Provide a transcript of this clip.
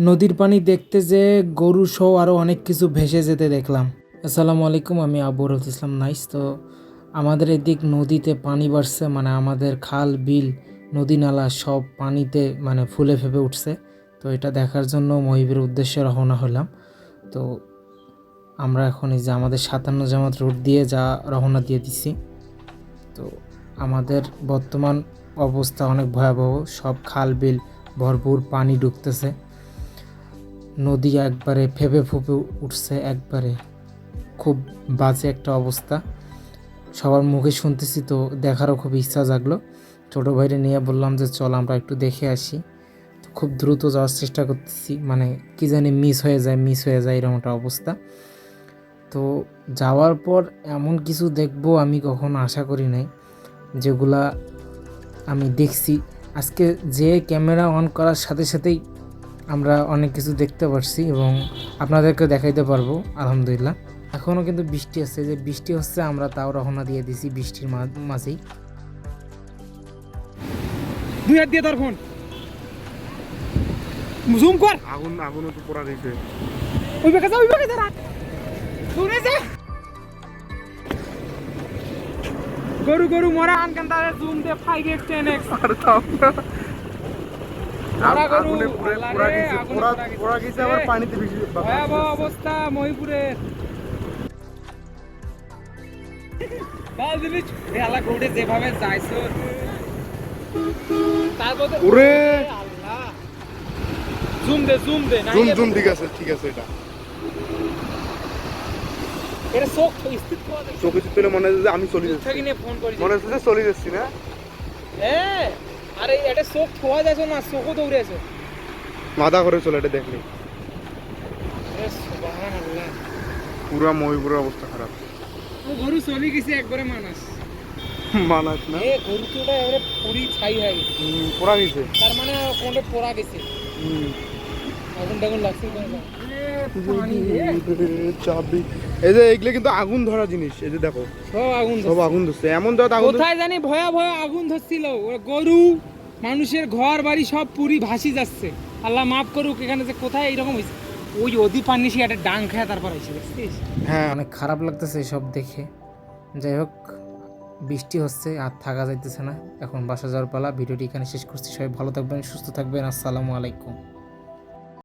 নদীর পানি দেখতে যে গরু সহ আরও অনেক কিছু ভেসে যেতে দেখলাম। আসসালামু আলাইকুম, আমি আবু রফিক ইসলাম নাইস। তো আমাদের এদিক নদীতে পানি বাড়ছে, মানে আমাদের খাল বিল নদী নালা সব পানিতে মানে ফুলে ফেপে উঠছে। তো এটা দেখার জন্য মহিবের উদ্দেশ্যে রওনা হলাম। তো আমরা এখন এই যে আমাদের 57 জামাত রোড দিয়ে রওনা দিয়ে দিছি। তো আমাদের বর্তমান অবস্থা অনেক ভয়াবহ, সব খাল বিল ভরপুর পানি ঢুকতেছে, নদী একবারে ফেপে ফুপে উঠছে, একবারে খুব বাজে একটা অবস্থা। সবার মুখে শুনতেছি, তো দেখারও খুব ইচ্ছা জাগলো। ছোটো ভাইরে নিয়ে বললাম যে চল আমরা একটু দেখে আসি। তো খুব দ্রুত যাওয়ার চেষ্টা করতেছি, মানে কি জানি মিস হয়ে যায় এরকম একটা অবস্থা। তো যাওয়ার পর এমন কিছু দেখবো আমি কখনো আশা করি নাই, যেগুলা আমি দেখছি। আজকে যে ক্যামেরা অন করার সাথে সাথেই আমরা অনেক কিছু দেখতে পারছি এবং আপনাদেরকে দেখাইতে পারবো আলহামদুলিল্লাহ। এখনও কিন্তু বৃষ্টি আছে, যে বৃষ্টি হচ্ছে আমরা তাও রওনা দিয়ে দিছি বৃষ্টির মাঝেই। দুই হাত দিয়ে ধর ফোন, জুম কর। আগুন তো পোড়া গেছে। ওই বেকা যা রাখ শুনে যা। গরু মরা আনকান্তারে জুম দে 5x 10x আর তাও মরা গরু আগুনে পোড়া গেছে আবার পানিতে বেশি ভয়াবহ অবস্থা মহিপুরের। বাল দিবি হেলা রোডে যেভাবে যাইছো তারপর ওরে আল্লাহ জুম দে না জুম ঠিক আছে এটা এর চোখ স্থির করে দে। চোখে চিত্তে মনে হয় যে আমি চলে যাচ্ছি, থেকে নিয়ে ফোন করি মনে হচ্ছে যে চলে যাচ্ছি না। হ্যাঁ আরে এটা চোখ থোয়া যাচ্ছে না, চোখও দৌড়ে আছে। মাথা করে চলে এটা দেখলি এ সুবহানাল্লাহ, পুরা মহিপুরের অবস্থা খারাপ। ও গরু চলে গেছে একবারে মানাস না এ গরু তো এবারে পুরি ছাই হয়ে গেছে। পোড়া গেছে, তার মানে কোনটা পোড়া গেছে, আগুন লাগছে চাবি। এই যে এগুলো কিন্তু আগুন ধরা জিনিস, এই যে দেখো সব আগুন ধরছে। এমন তো আগুন কোথায় জানি ভয়াবহ আগুন ধরছিল, গরু মানুষের ঘর বাড়ি সব পুরি ভাসি যাচ্ছে। আল্লাহ মাফ করুক, এখানে যে কোথায় এইরকম হয়েছে। ওই অদি পানি সে একটা ডাং খায় তারপর এসে দেখছিস। হ্যাঁ অনেক খারাপ লাগতেছে সব দেখে। যাই হোক, বৃষ্টি হচ্ছে আর থাকা যাইতেছে না, এখন বাসা যাওয়ার পালা। ভিডিওটি এখানে শেষ করছি। সবাই ভালো থাকবেন, সুস্থ থাকবেন। আসসালামু আলাইকুম।